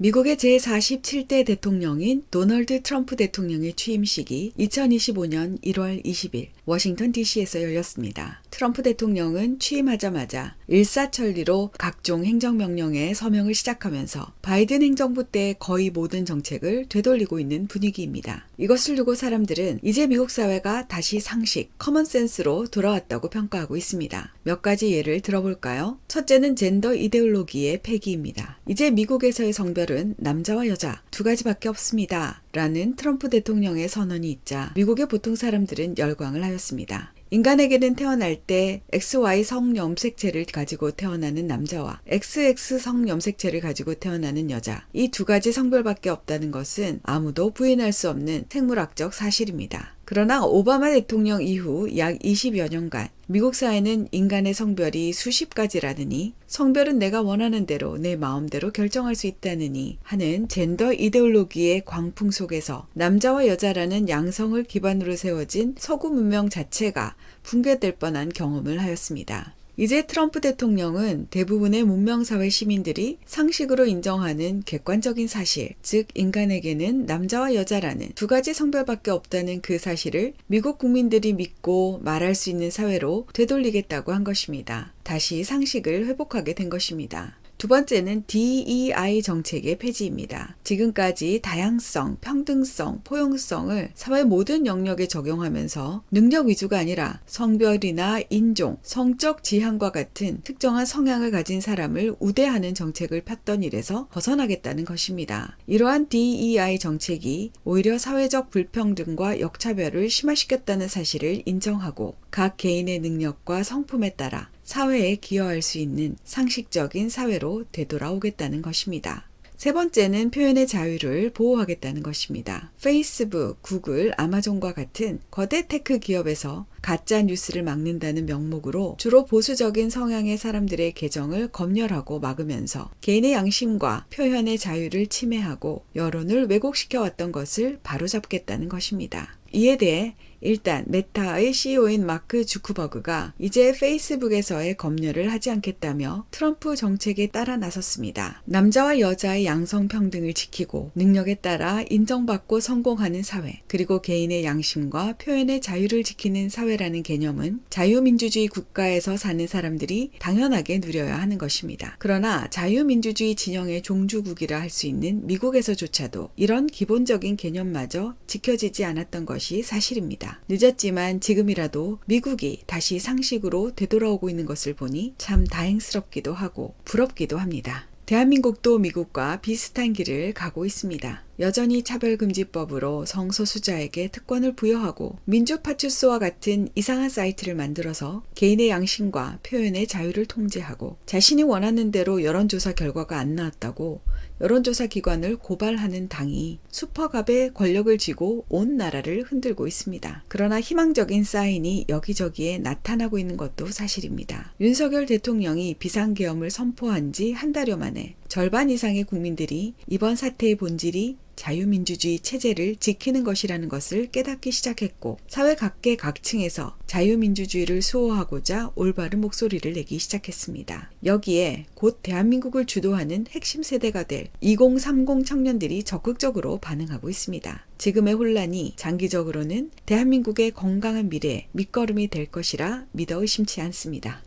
미국의 제47대 대통령인 도널드 트럼프 대통령의 취임식이 2025년 1월 20일 워싱턴 DC에서 열렸습니다. 트럼프 대통령은 취임하자마자 일사천리로 각종 행정명령에 서명을 시작하면서 바이든 행정부 때 거의 모든 정책을 되돌리고 있는 분위기입니다. 이것을 두고 사람들은 이제 미국 사회가 다시 상식, 커먼센스로 돌아왔다고 평가하고 있습니다. 몇 가지 예를 들어볼까요? 첫째는 젠더 이데올로기의 폐기입니다. 이제 미국에서의 성별은 남자와 여자 두 가지밖에 없습니다. 라는 트럼프 대통령의 선언이 있자 미국의 보통 사람들은 열광을 하였습니다. 인간에게는 태어날 때 XY 성염색체를 가지고 태어나는 남자와 XX 성염색체를 가지고 태어나는 여자, 이 두 가지 성별밖에 없다는 것은 아무도 부인할 수 없는 생물학적 사실입니다. 그러나 오바마 대통령 이후 약 20여 년간 미국 사회는 인간의 성별이 수십 가지라느니 성별은 내가 원하는 대로 내 마음대로 결정할 수 있다느니 하는 젠더 이데올로기의 광풍 속에서 남자와 여자라는 양성을 기반으로 세워진 서구 문명 자체가 붕괴될 뻔한 경험을 하였습니다. 이제 트럼프 대통령은 대부분의 문명사회 시민들이 상식으로 인정하는 객관적인 사실, 즉 인간에게는 남자와 여자라는 두 가지 성별밖에 없다는 그 사실을 미국 국민들이 믿고 말할 수 있는 사회로 되돌리겠다고 한 것입니다. 다시 상식을 회복하게 된 것입니다. 두 번째는 DEI 정책의 폐지입니다. 지금까지 다양성, 평등성, 포용성을 사회 모든 영역에 적용하면서 능력 위주가 아니라 성별이나 인종, 성적 지향과 같은 특정한 성향을 가진 사람을 우대하는 정책을 폈던 일에서 벗어나겠다는 것입니다. 이러한 DEI 정책이 오히려 사회적 불평등과 역차별을 심화시켰다는 사실을 인정하고 각 개인의 능력과 성품에 따라 사회에 기여할 수 있는 상식적인 사회로 되돌아오겠다는 것입니다. 세 번째는 표현의 자유를 보호하겠다는 것입니다. 페이스북, 구글, 아마존과 같은 거대 테크 기업에서 가짜 뉴스를 막는다는 명목으로 주로 보수적인 성향의 사람들의 계정을 검열하고 막으면서 개인의 양심과 표현의 자유를 침해하고 여론을 왜곡시켜 왔던 것을 바로잡겠다는 것입니다. 이에 대해 일단 메타의 CEO인 마크 주크버그가 이제 페이스북에서의 검열을 하지 않겠다며 트럼프 정책에 따라 나섰습니다. 남자와 여자의 양성평등을 지키고 능력에 따라 인정받고 성공하는 사회, 그리고 개인의 양심과 표현의 자유를 지키는 사회라는 개념은 자유민주주의 국가에서 사는 사람들이 당연하게 누려야 하는 것입니다. 그러나 자유민주주의 진영의 종주국이라 할 수 있는 미국에서조차도 이런 기본적인 개념마저 지켜지지 않았던 것이 사실입니다. 늦었지만 지금이라도 미국이 다시 상식으로 되돌아오고 있는 것을 보니 참 다행스럽기도 하고 부럽기도 합니다. 대한민국도 미국과 비슷한 길을 가고 있습니다. 여전히 차별금지법으로 성소수자에게 특권을 부여하고 민주파출소와 같은 이상한 사이트를 만들어서 개인의 양심과 표현의 자유를 통제하고 자신이 원하는 대로 여론조사 결과가 안 나왔다고 여론조사 기관을 고발하는 당이 슈퍼갑의 권력을 쥐고 온 나라를 흔들고 있습니다. 그러나 희망적인 사인이 여기저기에 나타나고 있는 것도 사실입니다. 윤석열 대통령이 비상계엄을 선포한 지 한 달여 만에 절반 이상의 국민들이 이번 사태의 본질이 자유민주주의 체제를 지키는 것이라는 것을 깨닫기 시작했고 사회 각계각층에서 자유민주주의를 수호하고자 올바른 목소리를 내기 시작했습니다. 여기에 곧 대한민국을 주도하는 핵심 세대가 될 2030 청년들이 적극적으로 반응하고 있습니다. 지금의 혼란이 장기적으로는 대한민국의 건강한 미래에 밑거름이 될 것이라 믿어 의심치 않습니다.